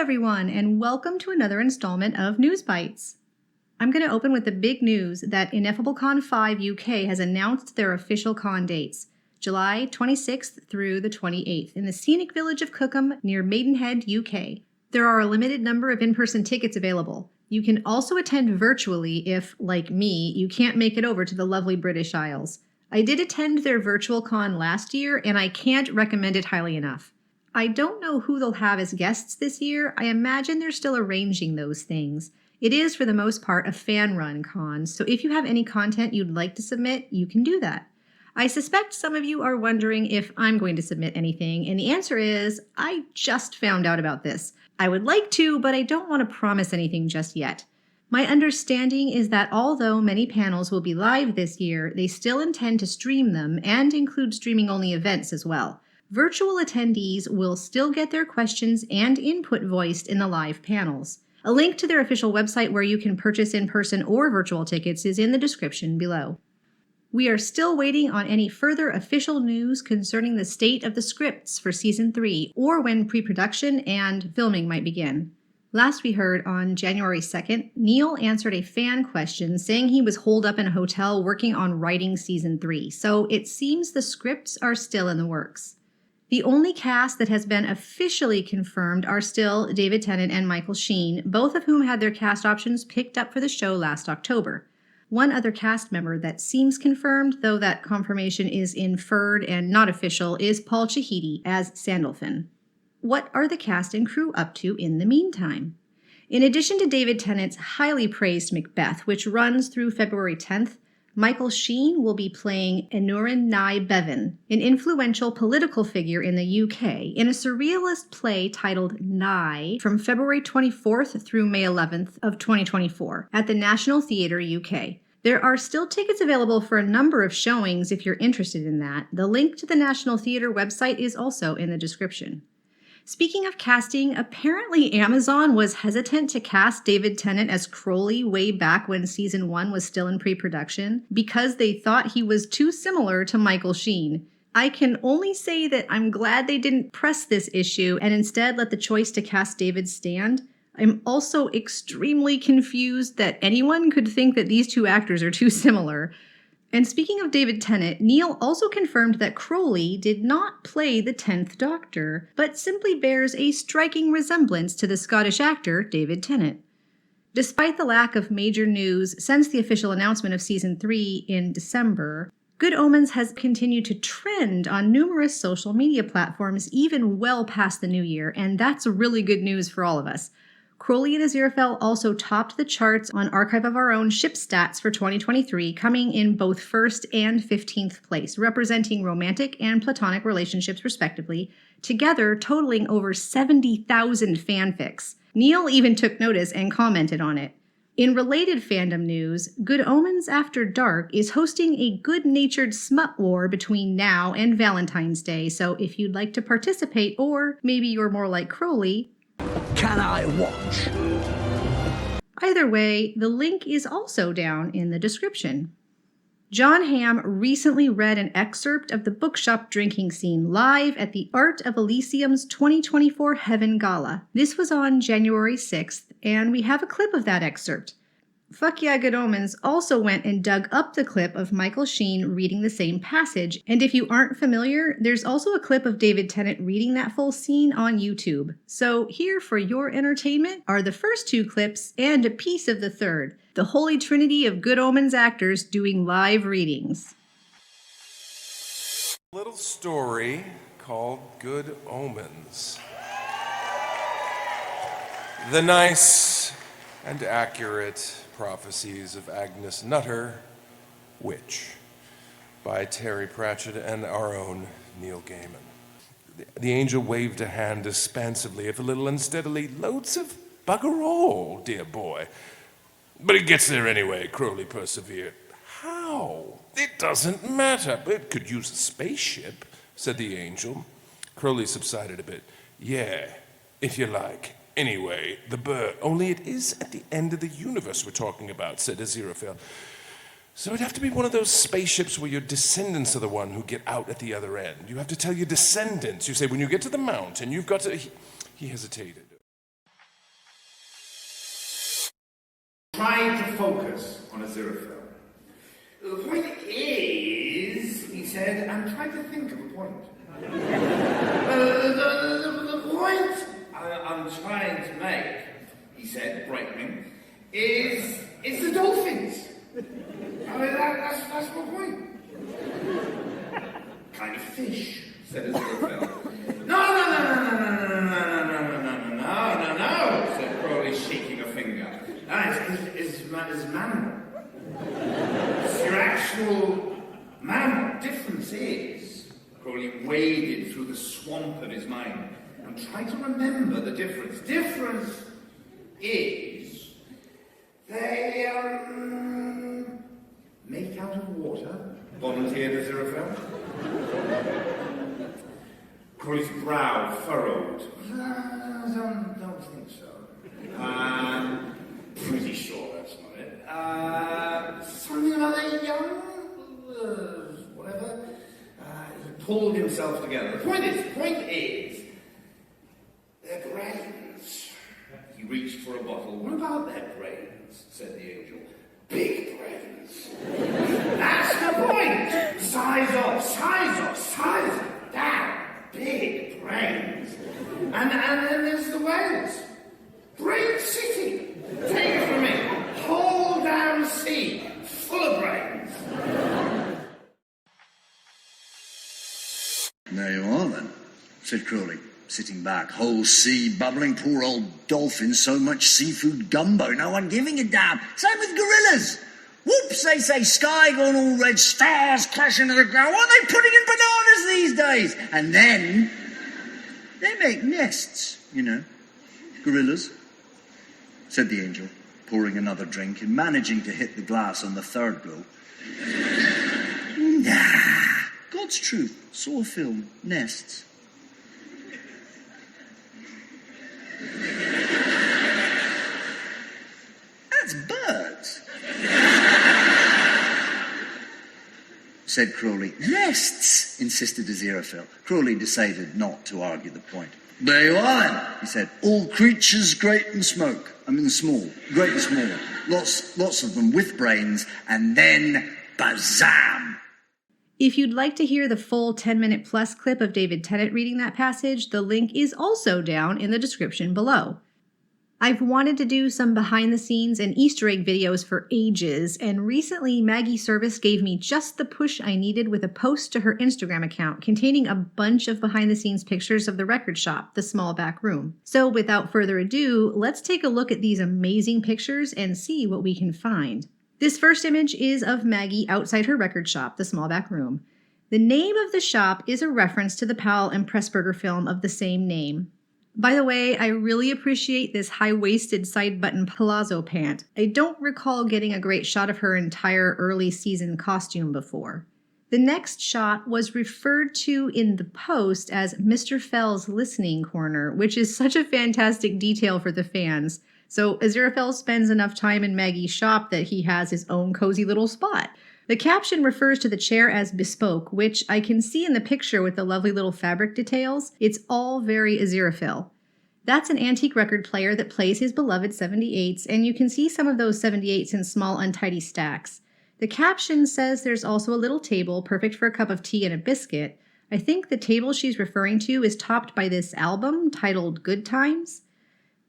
everyone, and welcome to another installment of News Bites. I'm going to open with the big news that Ineffable Con 5 UK has announced their official con dates, July 26th through the 28th, in the scenic village of Cookham near Maidenhead, UK. There are a limited number of in-person tickets available. You can also attend virtually if, like me, you can't make it over to the lovely British Isles. I did attend their virtual con last year, and I can't recommend it highly enough. I don't know who they'll have as guests this year. I imagine they're still arranging those things. It is, for the most part, a fan-run con, so if you have any content you'd like to submit, you can do that. I suspect some of you are wondering if I'm going to submit anything, and the answer is, I just found out about this. I would like to, but I don't want to promise anything just yet. My understanding is that although many panels will be live this year, they still intend to stream them and include streaming-only events as well. Virtual attendees will still get their questions and input voiced in the live panels. A link to their official website where you can purchase in-person or virtual tickets is in the description below. We are still waiting on any further official news concerning the state of the scripts for Season 3 or when pre-production and filming might begin. Last we heard, on January 2nd, Neil answered a fan question saying he was holed up in a hotel working on writing Season 3, so it seems the scripts are still in the works. The only cast that has been officially confirmed are still David Tennant and Michael Sheen, both of whom had their cast options picked up for the show last October. One other cast member that seems confirmed, though that confirmation is inferred and not official, is Paul Chahidi as Sandalphon. What are the cast and crew up to in the meantime? In addition to David Tennant's highly praised Macbeth, which runs through February 10th, Michael Sheen will be playing Aneurin Nye Bevan, an influential political figure in the UK, in a surrealist play titled Nye from February 24th through May 11th of 2024 at the National Theatre UK. There are still tickets available for a number of showings if you're interested in that. The link to the National Theatre website is also in the description. Speaking of casting, apparently Amazon was hesitant to cast David Tennant as Crowley way back when Season 1 was still in pre-production because they thought he was too similar to Michael Sheen. I can only say that I'm glad they didn't press this issue and instead let the choice to cast David stand. I'm also extremely confused that anyone could think that these two actors are too similar. And speaking of David Tennant, Neil also confirmed that Crowley did not play the 10th Doctor, but simply bears a striking resemblance to the Scottish actor David Tennant. Despite the lack of major news since the official announcement of Season 3 in December, Good Omens has continued to trend on numerous social media platforms even well past the new year, and that's really good news for all of us. Crowley and Aziraphale also topped the charts on Archive of Our Own ship stats for 2023, coming in both 1st and 15th place, representing romantic and platonic relationships respectively, together totaling over 70,000 fanfics. Neil even took notice and commented on it. In related fandom news, Good Omens After Dark is hosting a good-natured smut war between now and Valentine's Day, so if you'd like to participate, or maybe you're more like Crowley, can I watch? Either way, the link is also down in the description. John Hamm recently read an excerpt of the bookshop drinking scene live at the Art of Elysium's 2024 Heaven Gala. This was on January 6th, and we have a clip of that excerpt. Fuck Yeah Good Omens also went and dug up the clip of Michael Sheen reading the same passage, and if you aren't familiar, there's also a clip of David Tennant reading that full scene on YouTube. So here for your entertainment are the first two clips and a piece of the third, the holy trinity of Good Omens actors doing live readings. A little story called Good Omens. The nice and accurate prophecies of Agnes Nutter, Witch, by Terry Pratchett and our own Neil Gaiman. The angel waved a hand expansively, if a little unsteadily. Loads of bugger all, dear boy. But it gets there anyway, Crowley persevered. How? It doesn't matter. It could use a spaceship, said the angel. Crowley subsided a bit. Yeah, if you like. Anyway, the bird. Only it is at the end of the universe we're talking about, said Aziraphale. So it'd have to be one of those spaceships where your descendants are the one who get out at the other end. You have to tell your descendants. You say, when you get to the mountain, you've got to... He hesitated. tried to focus on Aziraphale. The point is, he said, and tried to think of a point. The point I'm trying to make, he said, brightening, is the dolphins. I mean, that's my point. Kind of fish, said Aziraphale. No, said Crowley, shaking a finger. No, it's mammal. It's your actual mammal. Difference is, Crowley waded through the swamp of his mind and tried to remember the difference. Difference is, they make out of water, volunteered Aziraphale. Crowley's brow furrowed. Don't think so. Pretty sure that's not it. Something about a young... whatever. He pulled himself together. The point is, their brains. He reached for a bottle. What about their brains? Said the angel. Big brains. That's the point. Size up, down. Big brains. And then there's the whales. Great city. Take it from me. Whole damn sea. Full of brains. There you are, then, said Crowley, sitting back. Whole sea bubbling, poor old dolphins, so much seafood gumbo, no one giving a damn. Same with gorillas. Whoops, they say, sky gone all red, stars crashing to the ground. What are they putting in bananas these days? And then they make nests, you know. Gorillas, said the angel, pouring another drink and managing to hit the glass on the third go. Nah, God's truth. Saw a film, Nests. That's birds, said Crowley. Nests, insisted Aziraphale. Crowley decided not to argue the point. There you are, then, he said. All creatures great and small. Great and small. Lots of them with brains, and then bazam! If you'd like to hear the full 10-minute plus clip of David Tennant reading that passage, the link is also down in the description below. I've wanted to do some behind-the-scenes and Easter egg videos for ages, and recently Maggie Service gave me just the push I needed with a post to her Instagram account containing a bunch of behind-the-scenes pictures of the record shop, the small back room. So without further ado, let's take a look at these amazing pictures and see what we can find. This first image is of Maggie outside her record shop, the small back room. The name of the shop is a reference to the Powell and Pressburger film of the same name. By the way, I really appreciate this high-waisted side-button palazzo pant. I don't recall getting a great shot of her entire early season costume before. The next shot was referred to in the post as Mr. Fell's listening corner, which is such a fantastic detail for the fans. So Aziraphale spends enough time in Maggie's shop that he has his own cozy little spot. The caption refers to the chair as bespoke, which I can see in the picture with the lovely little fabric details. It's all very Aziraphale. That's an antique record player that plays his beloved 78s, and you can see some of those 78s in small, untidy stacks. The caption says there's also a little table, perfect for a cup of tea and a biscuit. I think the table she's referring to is topped by this album titled Good Times.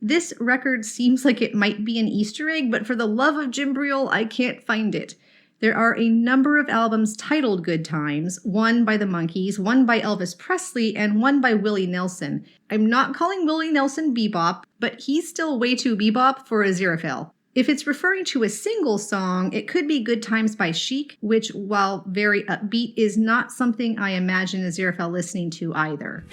This record seems like it might be an Easter egg, but for the love of Jim Briel, I can't find it. There are a number of albums titled Good Times, one by the Monkees, one by Elvis Presley, and one by Willie Nelson. I'm not calling Willie Nelson bebop, but he's still way too bebop for Aziraphale. If it's referring to a single song, it could be Good Times by Chic, which, while very upbeat, is not something I imagine Aziraphale listening to either.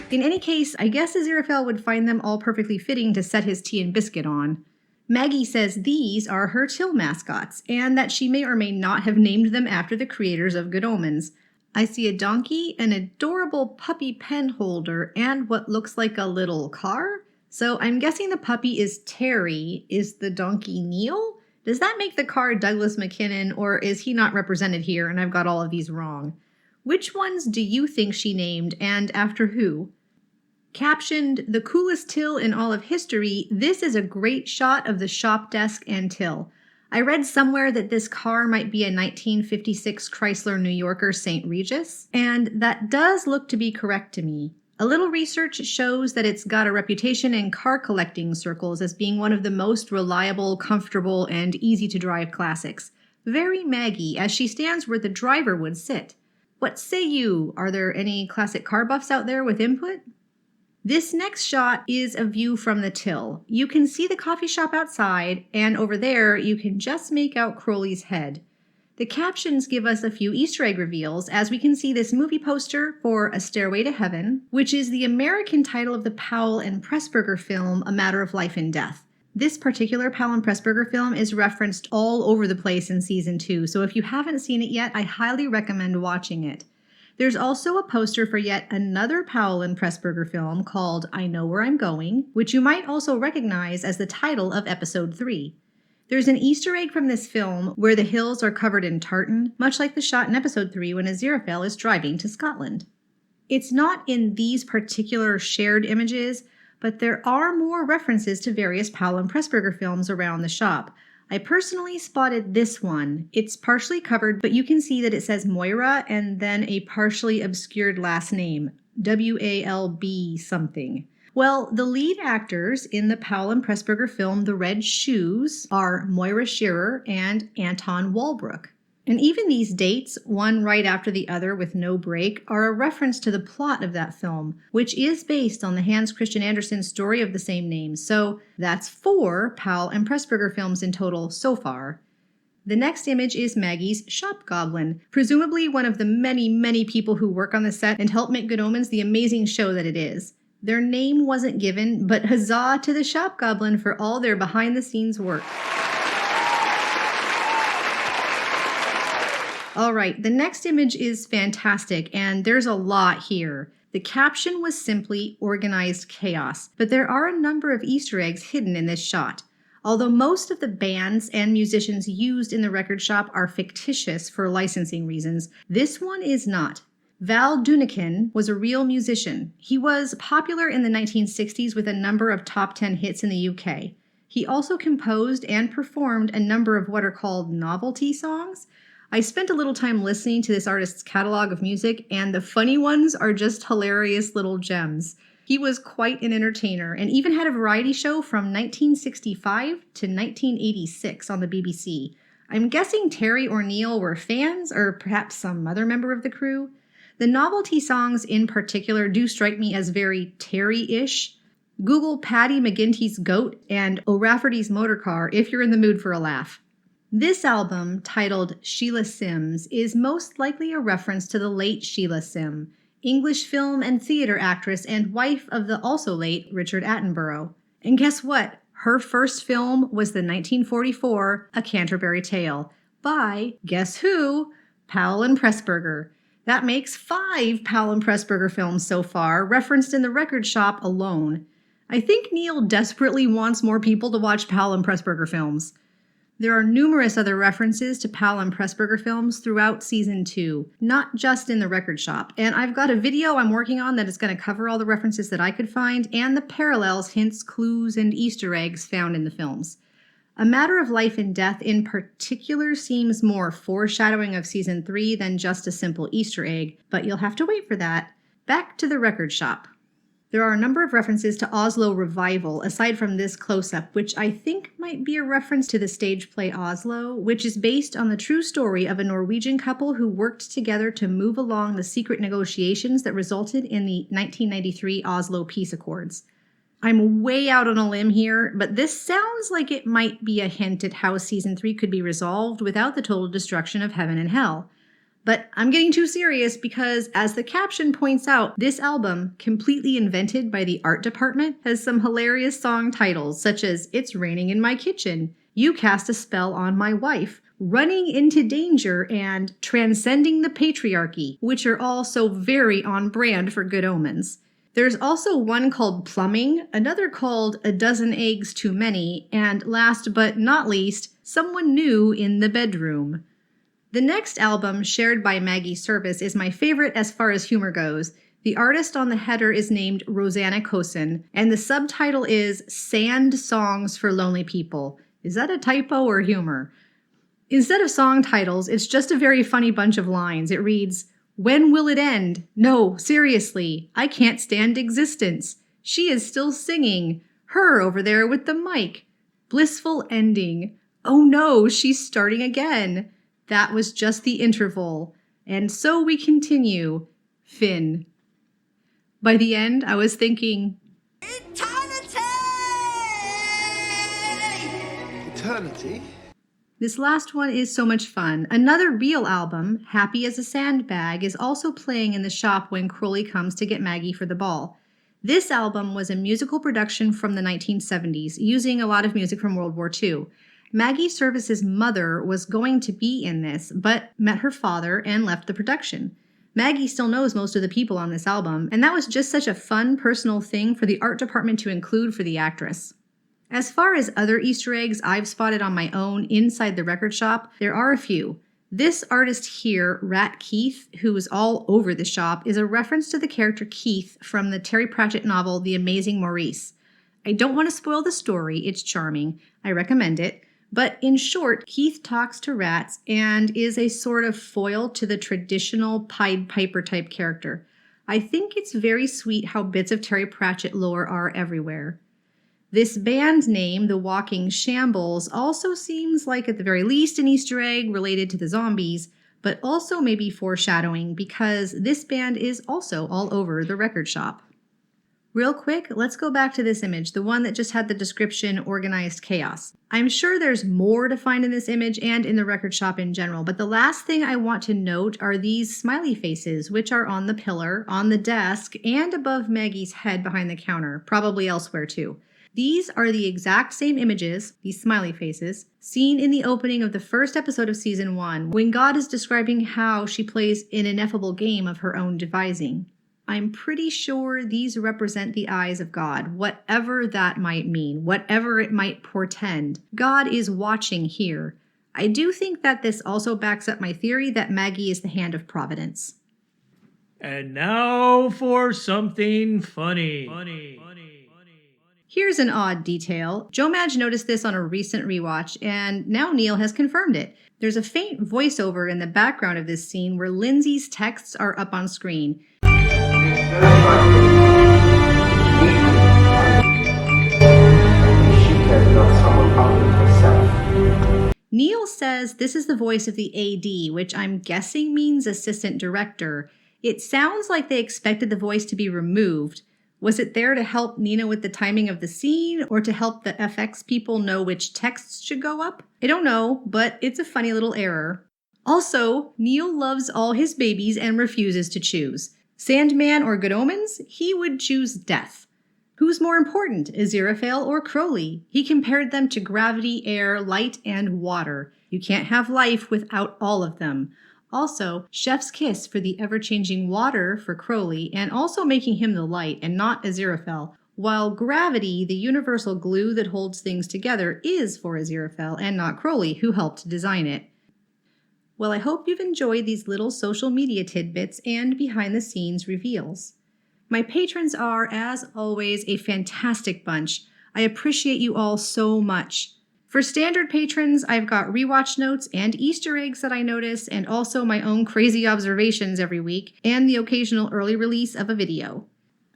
In any case, I guess Aziraphale would find them all perfectly fitting to set his tea and biscuit on. Maggie says these are her Till mascots, and that she may or may not have named them after the creators of Good Omens. I see a donkey, an adorable puppy pen holder, and what looks like a little car. So I'm guessing the puppy is Terry. Is the donkey Neil? Does that make the car Douglas McKinnon, or is he not represented here and I've got all of these wrong? Which ones do you think she named, and after who? Captioned, "The coolest till in all of history, this is a great shot of the shop desk and till." I read somewhere that this car might be a 1956 Chrysler New Yorker St. Regis, and that does look to be correct to me. A little research shows that it's got a reputation in car collecting circles as being one of the most reliable, comfortable, and easy-to-drive classics. Very Maggie, as she stands where the driver would sit. What say you? Are there any classic car buffs out there with input? This next shot is a view from the till. You can see the coffee shop outside, and over there you can just make out Crowley's head. The captions give us a few Easter egg reveals, as we can see this movie poster for A Stairway to Heaven, which is the American title of the Powell and Pressburger film, A Matter of Life and Death. This particular Powell and Pressburger film is referenced all over the place in Season 2, so if you haven't seen it yet, I highly recommend watching it. There's also a poster for yet another Powell and Pressburger film called I Know Where I'm Going, which you might also recognize as the title of Episode 3. There's an Easter egg from this film where the hills are covered in tartan, much like the shot in Episode 3 when Aziraphale is driving to Scotland. It's not in these particular shared images, but there are more references to various Powell and Pressburger films around the shop. I personally spotted this one. It's partially covered, but you can see that it says Moira and then a partially obscured last name, W-A-L-B something. Well, the lead actors in the Powell and Pressburger film The Red Shoes are Moira Shearer and Anton Walbrook. And even these dates, one right after the other with no break, are a reference to the plot of that film, which is based on the Hans Christian Andersen story of the same name. So that's 4 Powell and Pressburger films in total so far. The next image is Maggie's shop goblin, presumably one of the many, many people who work on the set and help make Good Omens the amazing show that it is. Their name wasn't given, but huzzah to the shop goblin for all their behind-the-scenes work. All right, the next image is fantastic, and there's a lot here. The caption was simply organized chaos, but there are a number of Easter eggs hidden in this shot. Although most of the bands and musicians used in the record shop are fictitious for licensing reasons, this one is not. Val Dunican was a real musician. He was popular in the 1960s with a number of top 10 hits in the UK. He also composed and performed a number of what are called novelty songs. I spent a little time listening to this artist's catalog of music, and the funny ones are just hilarious little gems. He was quite an entertainer, and even had a variety show from 1965 to 1986 on the BBC. I'm guessing Terry or Neil were fans, or perhaps some other member of the crew. The novelty songs in particular do strike me as very Terry-ish. Google Paddy McGinty's Goat and O'Rafferty's Motor Car if you're in the mood for a laugh. This album, titled Sheila Sims, is most likely a reference to the late Sheila Sim, English film and theater actress and wife of the also late Richard Attenborough. And guess what? Her first film was the 1944 A Canterbury Tale by, guess who? Powell and Pressburger. That makes 5 Powell and Pressburger films so far, referenced in the record shop alone. I think Neil desperately wants more people to watch Powell and Pressburger films. There are numerous other references to Powell and Pressburger films throughout Season 2, not just in the record shop, and I've got a video I'm working on that is going to cover all the references that I could find and the parallels, hints, clues, and Easter eggs found in the films. A Matter of Life and Death in particular seems more foreshadowing of Season 3 than just a simple Easter egg, but you'll have to wait for that. Back to the record shop. There are a number of references to Oslo Revival, aside from this close-up, which I think might be a reference to the stage play Oslo, which is based on the true story of a Norwegian couple who worked together to move along the secret negotiations that resulted in the 1993 Oslo Peace Accords. I'm way out on a limb here, but this sounds like it might be a hint at how Season 3 could be resolved without the total destruction of heaven and hell. But I'm getting too serious because, as the caption points out, this album, completely invented by the art department, has some hilarious song titles such as It's Raining in My Kitchen, You Cast a Spell on My Wife, Running into Danger, and Transcending the Patriarchy, which are all so very on brand for Good Omens. There's also one called Plumbing, another called A Dozen Eggs Too Many, and last but not least, Someone New in the Bedroom. The next album, shared by Maggie Service, is my favorite as far as humor goes. The artist on the header is named Rosanna Kosin, and the subtitle is Sand Songs for Lonely People. Is that a typo or humor? Instead of song titles, it's just a very funny bunch of lines. It reads, "When will it end? No, seriously, I can't stand existence. She is still singing. Her over there with the mic. Blissful ending. Oh no, she's starting again. That was just the interval. And so we continue. Finn." By the end, I was thinking, Eternity? this last one is so much fun. Another real album, Happy as a Sandbag, is also playing in the shop when Crowley comes to get Maggie for the ball. This album was a musical production from the 1970s, using a lot of music from World War II. Maggie Service's mother was going to be in this, but met her father and left the production. Maggie still knows most of the people on this album, and that was just such a fun, personal thing for the art department to include for the actress. As far as other Easter eggs I've spotted on my own inside the record shop, there are a few. This artist here, Rat Keith, who is all over the shop, is a reference to the character Keith from the Terry Pratchett novel The Amazing Maurice. I don't want to spoil the story, it's charming, I recommend it, but in short, Keith talks to rats and is a sort of foil to the traditional Pied Piper type character. I think it's very sweet how bits of Terry Pratchett lore are everywhere. This band name, The Walking Shambles, also seems like at the very least an Easter egg related to the zombies, but also maybe foreshadowing because this band is also all over the record shop. Real quick, let's go back to this image, the one that just had the description Organized Chaos. I'm sure there's more to find in this image and in the record shop in general, but the last thing I want to note are these smiley faces, which are on the pillar, on the desk, and above Maggie's head behind the counter, probably elsewhere too. These are the exact same images, these smiley faces, seen in the opening of the first episode of Season 1, when God is describing how she plays an ineffable game of her own devising. I'm pretty sure these represent the eyes of God, whatever that might mean, whatever it might portend. God is watching here. I do think that this also backs up my theory that Maggie is the hand of Providence. And now for something funny. Here's an odd detail. Joe Madge noticed this on a recent rewatch, and now Neil has confirmed it. There's a faint voiceover in the background of this scene where Lindsay's texts are up on screen. Neil says this is the voice of the AD, which I'm guessing means assistant director. It sounds like they expected the voice to be removed. Was it there to help Nina with the timing of the scene, or to help the FX people know which texts should go up? I don't know, but it's a funny little error. Also, Neil loves all his babies and refuses to choose. Sandman or Good Omens? He would choose death. Who's more important, Aziraphale or Crowley? He compared them to gravity, air, light, and water. You can't have life without all of them. Also, chef's kiss for the ever-changing water for Crowley, and also making him the light and not Aziraphale, while gravity, the universal glue that holds things together, is for Aziraphale and not Crowley, who helped design it. Well, I hope you've enjoyed these little social media tidbits and behind-the-scenes reveals. My patrons are, as always, a fantastic bunch. I appreciate you all so much. For standard patrons, I've got rewatch notes and Easter eggs that I notice, and also my own crazy observations every week, and the occasional early release of a video.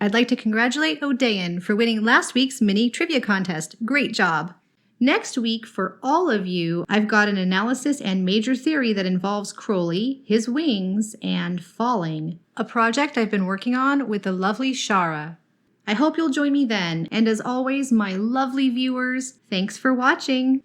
I'd like to congratulate Odeyan for winning last week's mini trivia contest. Great job! Next week, for all of you, I've got an analysis and major theory that involves Crowley, his wings, and falling. A project I've been working on with the lovely Shara. I hope you'll join me then, and as always, my lovely viewers, thanks for watching!